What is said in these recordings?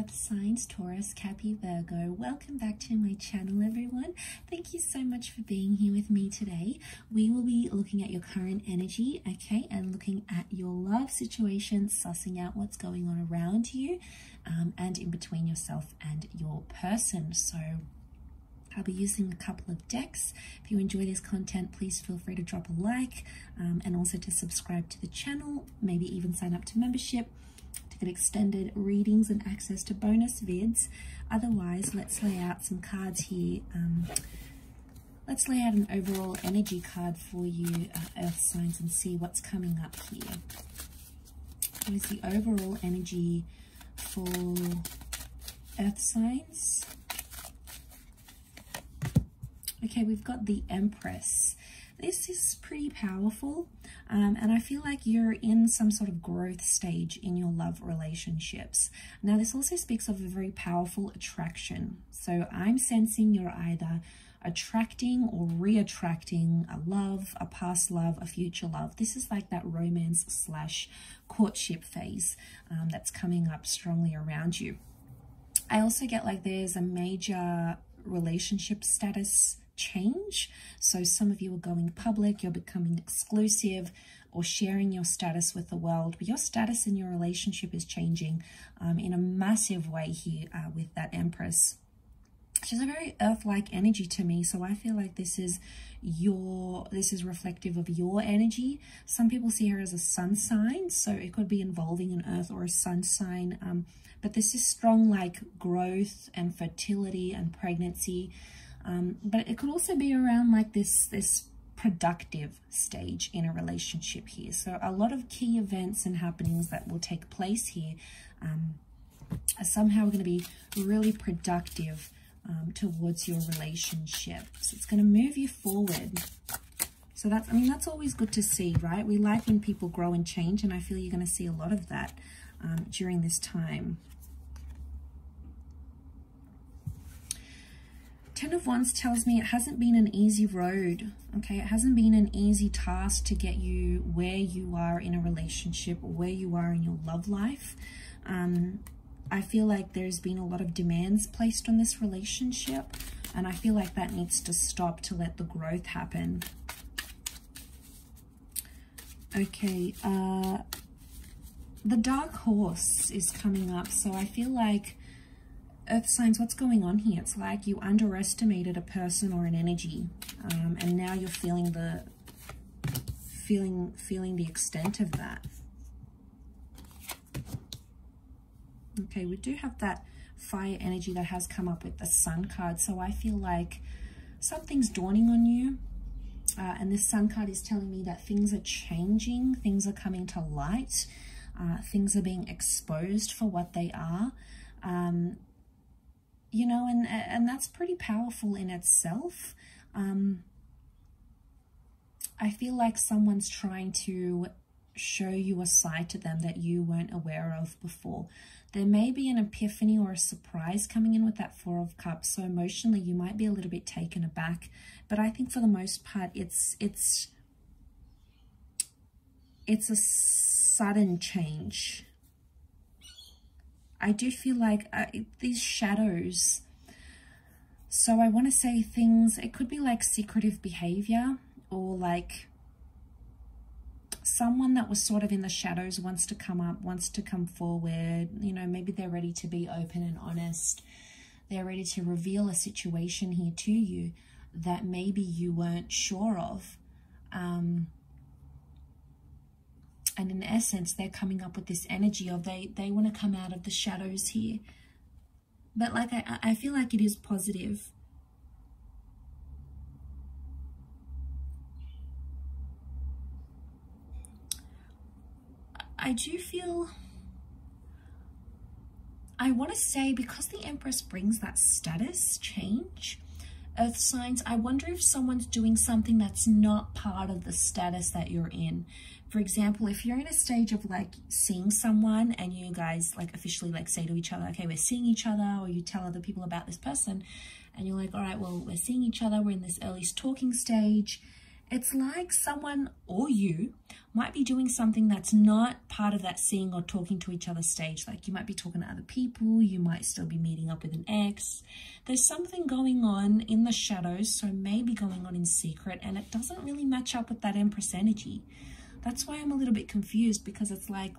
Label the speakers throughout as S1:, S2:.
S1: Earth signs, Taurus, Cappy, Virgo. Welcome back to my channel, everyone. Thank you so much for being here with me today. We will be looking at your current energy, okay, and looking at your love situation, sussing out what's going on around you and in between yourself and your person. So I'll be using a couple of decks. If you enjoy this content, please feel free to drop a like and also to subscribe to the channel, maybe even sign up to membership to get extended readings and access to bonus vids. Otherwise, let's lay out some cards here. Let's lay out an overall energy card for you, Earth signs, and see what's coming up here. What is the overall energy for Earth signs? Okay, we've got the Empress. This is pretty powerful, and I feel like you're in some sort of growth stage in your love relationships. Now, this also speaks of a very powerful attraction. So I'm sensing you're either attracting or re-attracting a love, a past love, a future love. This is like that romance slash courtship phase that's coming up strongly around you. I also get like there's a major relationship status change. So some of you are going public, you're becoming exclusive or sharing your status with the world, but your status in your relationship is changing in a massive way here with that Empress. Which is a very earth-like energy to me, so I feel like this is reflective of your energy. Some people see her as a sun sign, so it could be involving an earth or a sun sign, but this is strong like growth and fertility and pregnancy, but it could also be around like this productive stage in a relationship here. So a lot of key events and happenings that will take place here are somehow going to be really productive towards your relationship. So it's going to move you forward. So that's, I mean, that's always good to see, right? We like when people grow and change, and I feel you're going to see a lot of that during this time. Ten of Wands tells me it hasn't been an easy road, okay? It hasn't been an easy task to get you where you are in a relationship or where you are in your love life. I feel like there's been a lot of demands placed on this relationship, and I feel like that needs to stop to let the growth happen. Okay, the Dark Horse is coming up, so I feel like Earth signs, what's going on here? It's like you underestimated a person or an energy, and now you're feeling the extent of that. Okay, we do have that fire energy that has come up with the Sun card. So I feel like something's dawning on you. And this Sun card is telling me that things are changing. Things are coming to light. Things are being exposed for what they are. You know, and that's pretty powerful in itself. I feel like someone's trying to show you a side to them that you weren't aware of before. There may be an epiphany or a surprise coming in with that Four of Cups, so emotionally you might be a little bit taken aback, but I think for the most part it's a sudden change. I do feel like these shadows, so I want to say things, it could be like secretive behavior, or like someone that was sort of in the shadows wants to come up, wants to come forward. You know, maybe they're ready to be open and honest. They're ready to reveal a situation here to you that maybe you weren't sure of. And in essence, they're coming up with this energy of they want to come out of the shadows here. But like I feel like it is positive. I do feel, I want to say, because the Empress brings that status change, Earth signs, I wonder if someone's doing something that's not part of the status that you're in. For example, if you're in a stage of like seeing someone and you guys like officially like say to each other, okay, we're seeing each other, or you tell other people about this person and you're like, all right, well, we're seeing each other, we're in this early talking stage, It's like someone or you might be doing something that's not part of that seeing or talking to each other stage. Like you might be talking to other people, you might still be meeting up with an ex. There's something going on in the shadows, so maybe going on in secret, and it doesn't really match up with that Empress energy. That's why I'm a little bit confused, because it's like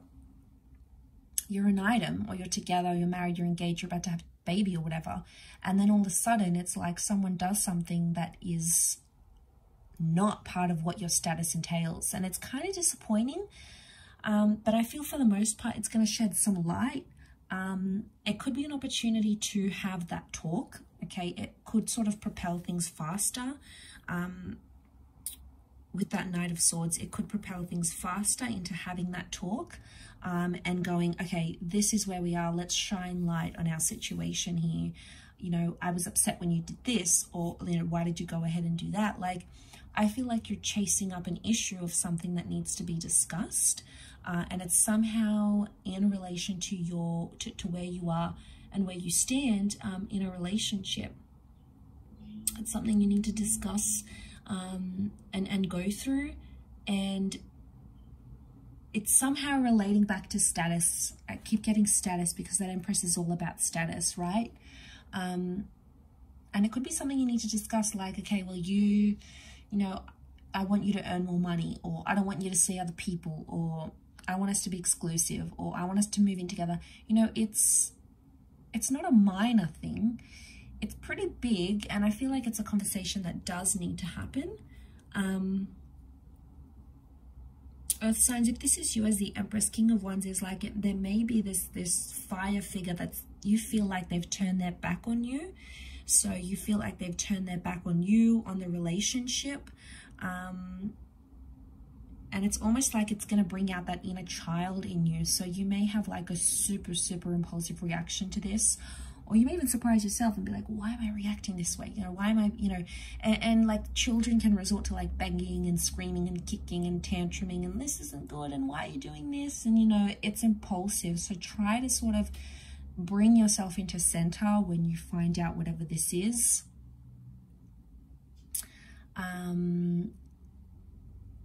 S1: you're an item, or you're together, or you're married, you're engaged, you're about to have a baby or whatever, and then all of a sudden it's like someone does something that is not part of what your status entails, and it's kind of disappointing, but I feel for the most part it's going to shed some light. It could be an opportunity to have that talk. Okay, it could sort of propel things faster. With that Knight of Swords, it could propel things faster into having that talk, and going, okay, this is where we are, let's shine light on our situation here. You know, I was upset when you did this, or, you know, why did you go ahead and do that? Like, I feel like you're chasing up an issue of something that needs to be discussed, and it's somehow in relation to your to where you are and where you stand in a relationship. It's something you need to discuss and go through, and it's somehow relating back to status. I keep getting status because that Empress is all about status, right? And it could be something you need to discuss, like, okay, well, you know, I want you to earn more money, or I don't want you to see other people, or I want us to be exclusive, or I want us to move in together. You know, it's not a minor thing. It's pretty big, and I feel like it's a conversation that does need to happen. Earth signs, if this is you as the Empress, King of Wands is like, there may be this fire figure that you feel like they've turned their back on you. So you feel like they've turned their back on you, on the relationship. And it's almost like it's going to bring out that inner child in you. So you may have like a super, super impulsive reaction to this. Or you may even surprise yourself and be like, why am I reacting this way? You know, why am I, you know, and like children can resort to like banging and screaming and kicking and tantruming, and this isn't good, and why are you doing this? And, you know, it's impulsive. So try to sort of bring yourself into center when you find out whatever this is.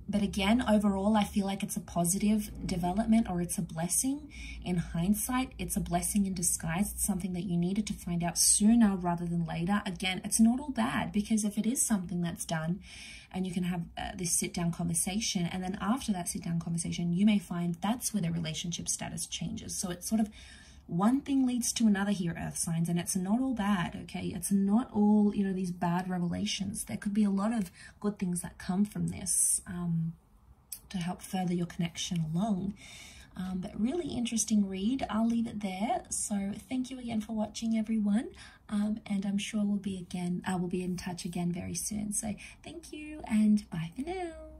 S1: But again, overall, I feel like it's a positive development, or it's a blessing. In hindsight, it's a blessing in disguise. It's something that you needed to find out sooner rather than later. Again, it's not all bad, because if it is something that's done and you can have this sit-down conversation, and then after that sit-down conversation, you may find that's where the relationship status changes. So it's sort of one thing leads to another here, Earth signs, and it's not all bad, okay? It's not all, you know, these bad revelations. There could be a lot of good things that come from this to help further your connection along. But really interesting read. I'll leave it there. So thank you again for watching, everyone. And I'm sure we'll be in touch again very soon. So thank you, and bye for now.